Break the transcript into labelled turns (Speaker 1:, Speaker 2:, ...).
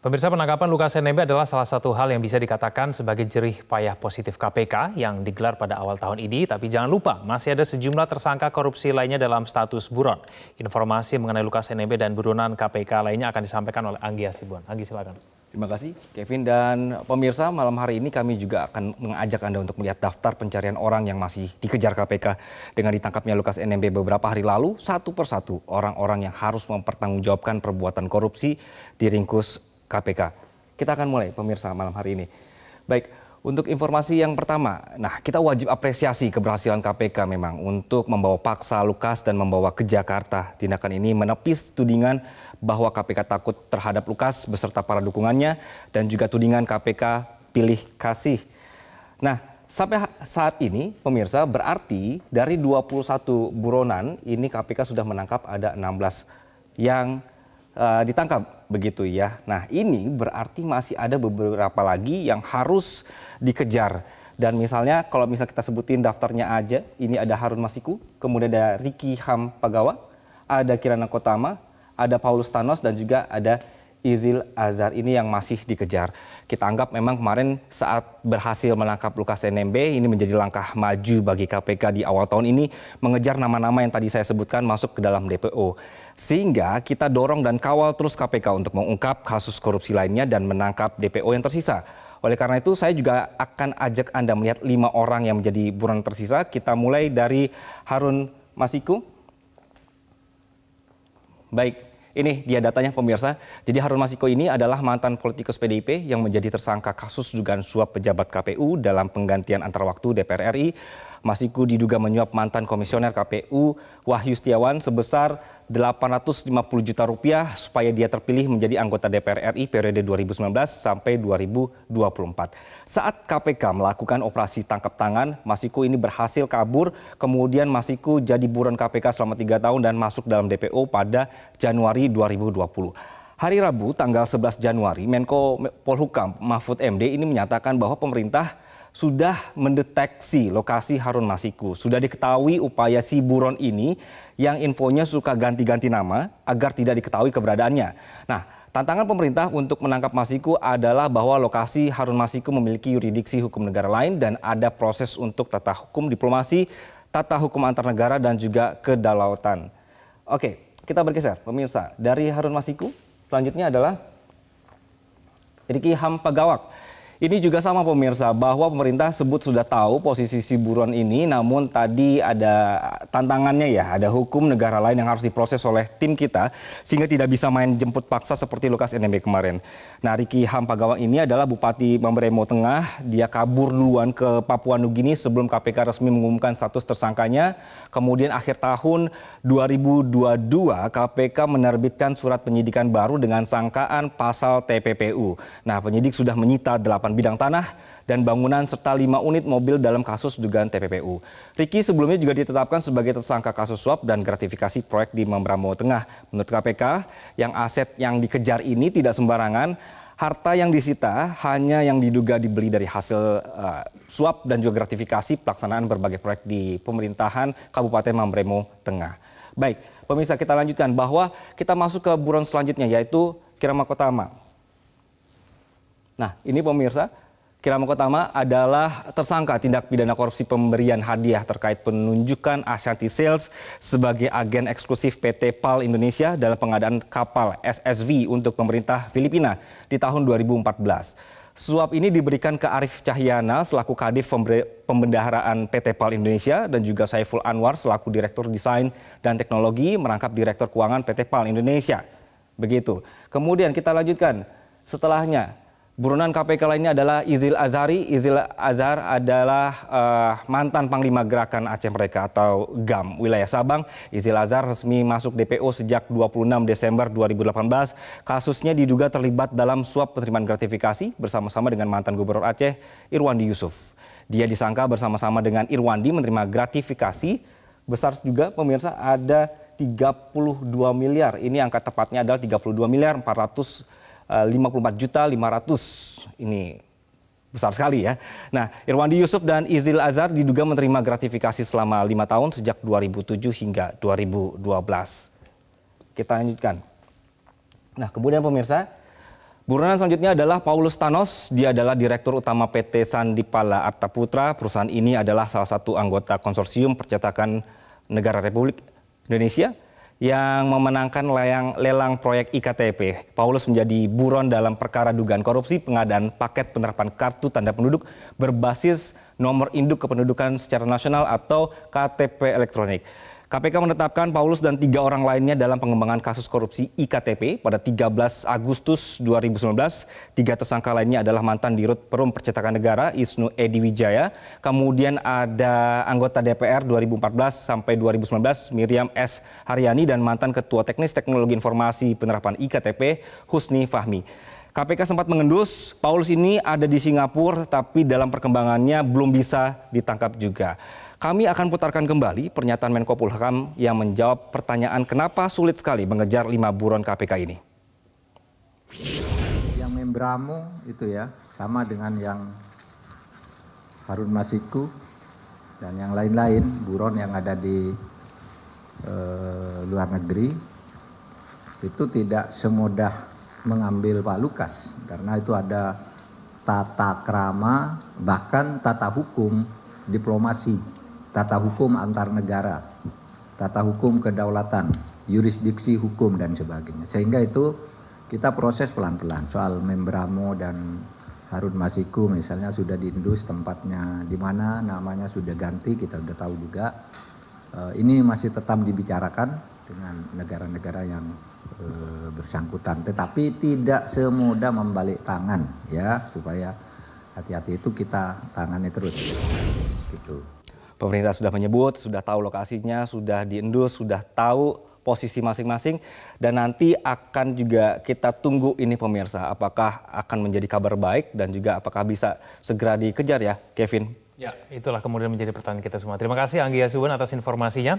Speaker 1: Pemirsa, penangkapan Lukas NMB adalah salah satu hal yang bisa dikatakan sebagai jerih payah positif KPK yang digelar pada awal tahun ini. Tapi jangan lupa, masih ada sejumlah tersangka korupsi lainnya dalam status buron. Informasi mengenai Lukas NMB dan buronan KPK lainnya akan disampaikan oleh Anggi Hasibuan. Anggi, silakan.
Speaker 2: Terima kasih Kevin dan pemirsa, malam hari ini kami juga akan mengajak Anda untuk melihat daftar pencarian orang yang masih dikejar KPK. Dengan ditangkapnya Lukas NMB beberapa hari lalu, satu persatu orang-orang yang harus mempertanggungjawabkan perbuatan korupsi diringkus KPK. Kita akan mulai pemirsa malam hari ini. Baik, untuk informasi yang pertama, kita wajib apresiasi keberhasilan KPK memang untuk membawa paksa Lukas dan membawa ke Jakarta. Tindakan ini menepis tudingan bahwa KPK takut terhadap Lukas beserta para dukungannya dan juga tudingan KPK pilih kasih. Nah, sampai saat ini pemirsa berarti dari 21 buronan ini KPK sudah menangkap ada 16 yang ditangkap begitu ya. Nah, ini berarti masih ada beberapa lagi yang harus dikejar. Dan misalnya kalau kita sebutin daftarnya aja, ini ada Harun Masiku, kemudian ada Ricky Hampagawa, ada Kirana Kotama, ada Paulus Thanos dan juga ada Izil Azhar, ini yang masih dikejar. Kita anggap memang kemarin saat berhasil menangkap Lukas NMB ini menjadi langkah maju bagi KPK di awal tahun ini mengejar nama-nama yang tadi saya sebutkan masuk ke dalam DPO. Sehingga kita dorong dan kawal terus KPK untuk mengungkap kasus korupsi lainnya dan menangkap DPO yang tersisa. Oleh karena itu saya juga akan ajak Anda melihat 5 orang yang menjadi buronan tersisa. Kita mulai dari Harun Masiku. Baik. Ini dia datanya pemirsa. Jadi Harun Masiku ini adalah mantan politikus PDIP yang menjadi tersangka kasus dugaan suap pejabat KPU dalam penggantian antar waktu DPR RI. Masiku diduga menyuap mantan komisioner KPU Wahyu Setiawan sebesar 850 juta rupiah supaya dia terpilih menjadi anggota DPR RI periode 2019 sampai 2024. Saat KPK melakukan operasi tangkap tangan, Masiku ini berhasil kabur. Kemudian Masiku jadi buron KPK selama 3 tahun dan masuk dalam DPO pada Januari 2020. Hari Rabu tanggal 11 Januari, Menko Polhukam Mahfud MD ini menyatakan bahwa pemerintah sudah mendeteksi lokasi Harun Masiku. Sudah diketahui upaya si buron ini yang infonya suka ganti-ganti nama agar tidak diketahui keberadaannya. Nah, tantangan pemerintah untuk menangkap Masiku adalah bahwa lokasi Harun Masiku memiliki yurisdiksi hukum negara lain dan ada proses untuk tata hukum diplomasi, tata hukum antar negara dan juga kedaulatan. Oke, kita bergeser pemirsa. Dari Harun Masiku, selanjutnya adalah Ricky Hampagawak. Ini juga sama pemirsa, bahwa pemerintah sebut sudah tahu posisi si buron ini, namun tadi ada tantangannya ya, ada hukum negara lain yang harus diproses oleh tim kita, sehingga tidak bisa main jemput paksa seperti Lukas NMB kemarin. Nah, Ricky Hampagawa ini adalah Bupati Mambremo Tengah, dia kabur duluan ke Papua Nugini sebelum KPK resmi mengumumkan status tersangkanya. Kemudian akhir tahun 2022, KPK menerbitkan surat penyidikan baru dengan sangkaan pasal TPPU. Nah, penyidik sudah menyita 8 bidang tanah dan bangunan serta 5 unit mobil dalam kasus dugaan TPPU. Ricky sebelumnya juga ditetapkan sebagai tersangka kasus suap dan gratifikasi proyek di Mambramo Tengah. Menurut KPK, yang aset yang dikejar ini tidak sembarangan. Harta yang disita hanya yang diduga dibeli dari hasil suap dan juga gratifikasi pelaksanaan berbagai proyek di pemerintahan Kabupaten Mambremo Tengah. Baik, pemirsa, kita lanjutkan bahwa kita masuk ke buron selanjutnya yaitu Kirana Kotama. Nah, ini pemirsa, Kirana Kotama adalah tersangka tindak pidana korupsi pemberian hadiah terkait penunjukan Ashanti Sales sebagai agen eksklusif PT PAL Indonesia dalam pengadaan kapal SSV untuk pemerintah Filipina di tahun 2014. Suap ini diberikan ke Arif Cahyana selaku Kadif Pembendaharaan PT PAL Indonesia dan juga Saiful Anwar selaku Direktur Desain dan Teknologi merangkap Direktur Keuangan PT PAL Indonesia. Begitu. Kemudian kita lanjutkan setelahnya. Buronan KPK lainnya adalah Izil Azhari. Izil Azhar adalah mantan Panglima Gerakan Aceh Merdeka atau GAM wilayah Sabang. Izil Azhar resmi masuk DPO sejak 26 Desember 2018. Kasusnya diduga terlibat dalam suap penerimaan gratifikasi bersama-sama dengan mantan Gubernur Aceh Irwandi Yusuf. Dia disangka bersama-sama dengan Irwandi menerima gratifikasi besar juga pemirsa ada 32 miliar. Ini angka tepatnya adalah 32 miliar 454.500.000. Ini besar sekali ya. Nah, Irwandi Yusuf dan Izil Azhar diduga menerima gratifikasi selama 5 tahun sejak 2007 hingga 2012. Kita lanjutkan. Nah, kemudian pemirsa, Buronan selanjutnya adalah Paulus Thanos. Dia adalah Direktur Utama PT Sandipala Arta Putra. Perusahaan ini adalah salah satu anggota konsorsium percetakan negara Republik Indonesia yang memenangkan lelang proyek IKTP. Paulus menjadi buron dalam perkara dugaan korupsi pengadaan paket penerapan kartu tanda penduduk berbasis nomor induk kependudukan secara nasional atau KTP elektronik. KPK menetapkan Paulus dan 3 orang lainnya dalam pengembangan kasus korupsi IKTP pada 13 Agustus 2019. 3 tersangka lainnya adalah mantan Dirut Perum Percetakan Negara Isnu Edi Wijaya, kemudian ada anggota DPR 2014 sampai 2019 Miriam S. Haryani dan mantan Ketua Teknis Teknologi Informasi Penerapan IKTP Husni Fahmi. KPK sempat mengendus Paulus ini ada di Singapura, tapi dalam perkembangannya belum bisa ditangkap juga. Kami akan putarkan kembali pernyataan Menko Polhukam yang menjawab pertanyaan kenapa sulit sekali mengejar 5 buron KPK ini.
Speaker 3: Yang Membramo itu ya, sama dengan yang Harun Masiku dan yang lain-lain, buron yang ada di luar negeri, itu tidak semudah mengambil Pak Lukas. Karena itu ada tata krama, bahkan tata hukum diplomasi. Tata hukum antar negara, tata hukum kedaulatan, yurisdiksi hukum dan sebagainya. Sehingga itu kita proses pelan-pelan. Soal Membramo dan Harun Masiku misalnya sudah diindus tempatnya di mana, namanya sudah ganti, kita sudah tahu juga. Ini masih tetap dibicarakan dengan negara-negara yang bersangkutan. Tetapi tidak semudah membalik tangan ya, supaya hati-hati itu kita tangani terus. Gitu.
Speaker 2: Pemerintah sudah menyebut, sudah tahu lokasinya, sudah diendus, sudah tahu posisi masing-masing. Dan nanti akan juga kita tunggu ini pemirsa, apakah akan menjadi kabar baik dan juga apakah bisa segera dikejar ya Kevin?
Speaker 1: Ya, itulah kemudian menjadi pertanyaan kita semua. Terima kasih Anggi Yasubun atas informasinya.